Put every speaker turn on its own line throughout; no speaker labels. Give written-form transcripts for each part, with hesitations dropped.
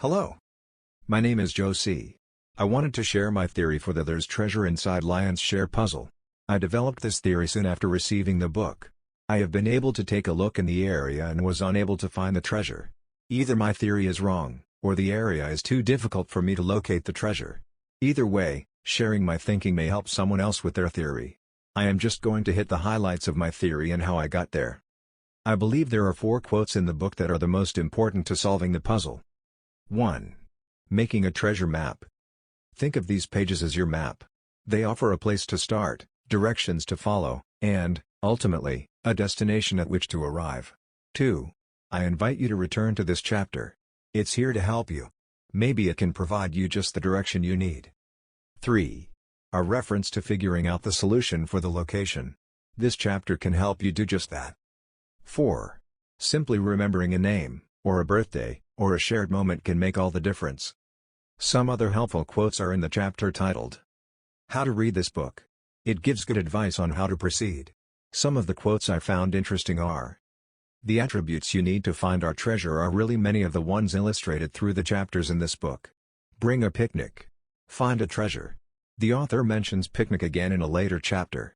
Hello. My name is Joe C. I wanted to share my theory for the There's Treasure Inside Lion's Share puzzle. I developed this theory soon after receiving the book. I have been able to take a look in the area and was unable to find the treasure. Either my theory is wrong, or the area is too difficult for me to locate the treasure. Either way, sharing my thinking may help someone else with their theory. I am just going to hit the highlights of my theory and how I got there. I believe there are 4 quotes in the book that are the most important to solving the puzzle. 1. Making a treasure map. Think of these pages as your map. They offer a place to start, directions to follow, and, ultimately, a destination at which to arrive. 2. I invite you to return to this chapter. It's here to help you. Maybe it can provide you just the direction you need. 3. A reference to figuring out the solution for the location. This chapter can help you do just that. 4. Simply remembering a name, or a birthday, or a shared moment can make all the difference. Some other helpful quotes are in the chapter titled, How to Read This Book. It gives good advice on how to proceed. Some of the quotes I found interesting are, The attributes you need to find our treasure are really many of the ones illustrated through the chapters in this book. Bring a picnic. Find a treasure. The author mentions picnic again in a later chapter.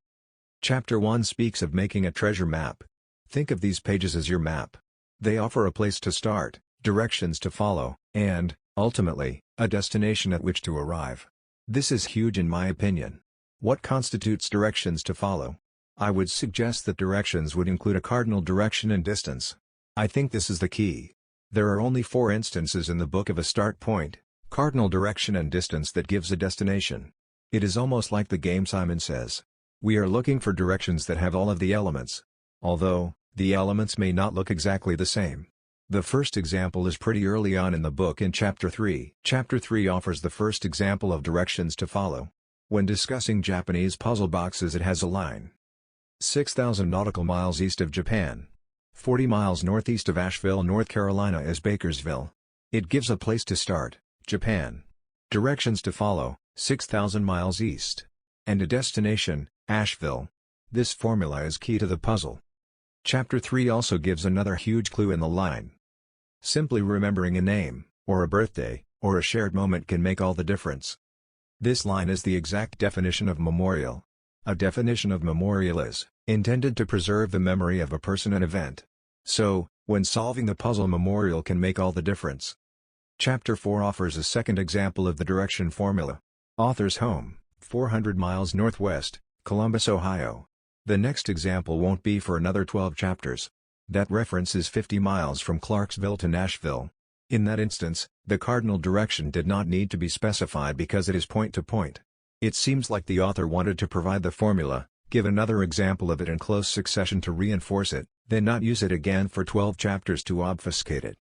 Chapter 1 speaks of making a treasure map. Think of these pages as your map. They offer a place to start, directions to follow, and, ultimately, a destination at which to arrive. This is huge in my opinion. What constitutes directions to follow? I would suggest that directions would include a cardinal direction and distance. I think this is the key. There are only 4 instances in the book of a start point, cardinal direction and distance that gives a destination. It is almost like the game Simon Says. We are looking for directions that have all of the elements. Although, the elements may not look exactly the same. The first example is pretty early on in the book in Chapter 3. Chapter 3 offers the first example of directions to follow. When discussing Japanese puzzle boxes, it has a line. 6,000 nautical miles east of Japan. 40 miles northeast of Asheville, North Carolina is Bakersville. It gives a place to start, Japan. Directions to follow, 6,000 miles east. And a destination, Asheville. This formula is key to the puzzle. Chapter 3 also gives another huge clue in the line. Simply remembering a name, or a birthday, or a shared moment can make all the difference. This line is the exact definition of memorial. A definition of memorial is intended to preserve the memory of a person and event. So, when solving the puzzle, memorial can make all the difference. Chapter 4 offers a second example of the direction formula. Author's home, 400 miles northwest, Columbus, Ohio. The next example won't be for another 12 chapters. That reference is 50 miles from Clarksville to Nashville. In that instance, the cardinal direction did not need to be specified because it is point to point. It seems like the author wanted to provide the formula, give another example of it in close succession to reinforce it, then not use it again for 12 chapters to obfuscate it.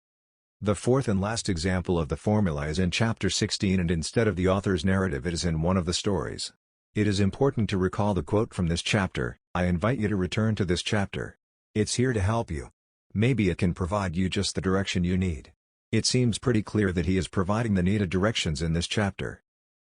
The fourth and last example of the formula is in Chapter 16, and instead of the author's narrative, it is in one of the stories. It is important to recall the quote from this chapter, I invite you to return to this chapter. It's here to help you. Maybe it can provide you just the direction you need. It seems pretty clear that he is providing the needed directions in this chapter.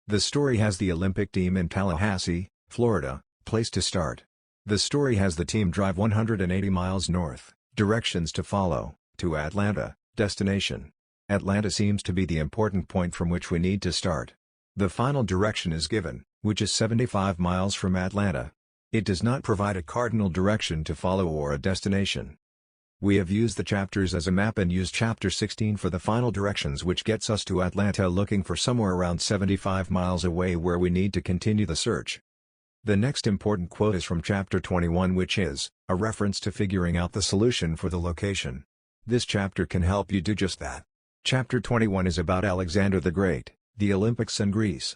The story has the Olympic team in Tallahassee, Florida, place to start. The story has the team drive 180 miles north, directions to follow, to Atlanta, destination. Atlanta seems to be the important point from which we need to start. The final direction is given, which is 75 miles from Atlanta. It does not provide a cardinal direction to follow or a destination. We have used the chapters as a map and used Chapter 16 for the final directions, which gets us to Atlanta, looking for somewhere around 75 miles away where we need to continue the search. The next important quote is from Chapter 21, which is a reference to figuring out the solution for the location. This chapter can help you do just that. Chapter 21 is about Alexander the Great, the Olympics and Greece.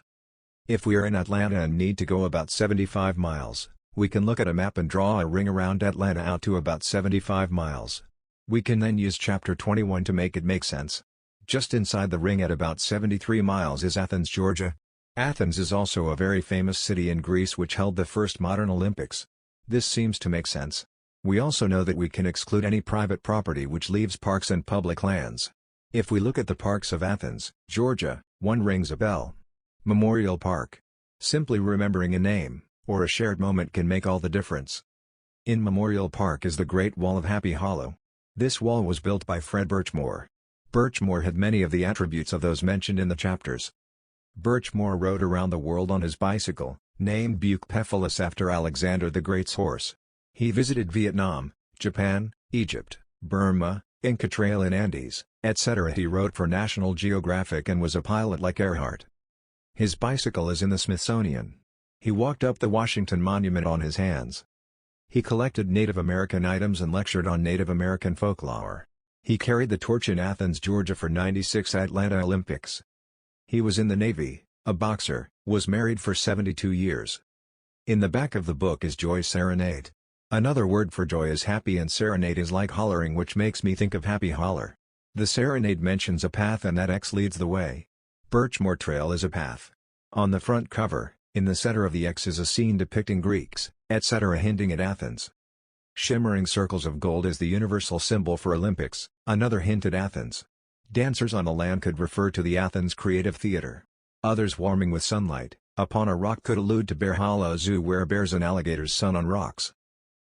If we are in Atlanta and need to go about 75 miles, we can look at a map and draw a ring around Atlanta out to about 75 miles. We can then use Chapter 21 to make it make sense. Just inside the ring at about 73 miles is Athens, Georgia. Athens is also a very famous city in Greece which held the first modern Olympics. This seems to make sense. We also know that we can exclude any private property which leaves parks and public lands. If we look at the parks of Athens, Georgia, one rings a bell. Memorial Park. Simply remembering a name, or a shared moment can make all the difference. In Memorial Park is the Great Wall of Happy Hollow. This wall was built by Fred Birchmore. Birchmore had many of the attributes of those mentioned in the chapters. Birchmore rode around the world on his bicycle, named Bucephalus after Alexander the Great's horse. He visited Vietnam, Japan, Egypt, Burma, Inca Trail in Andes, etc. He wrote for National Geographic and was a pilot like Earhart. His bicycle is in the Smithsonian. He walked up the Washington Monument on his hands. He collected Native American items and lectured on Native American folklore. He carried the torch in Athens, Georgia for '96 Atlanta Olympics. He was in the Navy, a boxer, was married for 72 years. In the back of the book is Joy's Serenade. Another word for joy is happy, and serenade is like hollering, which makes me think of Happy Holler. The serenade mentions a path and that X leads the way. Birchmore Trail is a path. On the front cover, in the center of the X is a scene depicting Greeks, etc., hinting at Athens. Shimmering circles of gold is the universal symbol for Olympics, another hint at Athens. Dancers on a land could refer to the Athens Creative Theater. Others warming with sunlight, upon a rock could allude to Bear Hollow Zoo, where bears and alligators sun on rocks.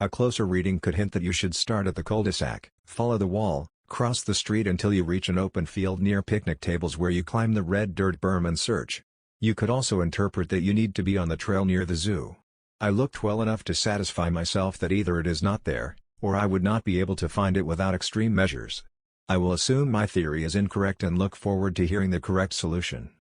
A closer reading could hint that you should start at the cul-de-sac, follow the wall, cross the street until you reach an open field near picnic tables where you climb the red dirt berm and search. You could also interpret that you need to be on the trail near the zoo. I looked well enough to satisfy myself that either it is not there, or I would not be able to find it without extreme measures. I will assume my theory is incorrect and look forward to hearing the correct solution.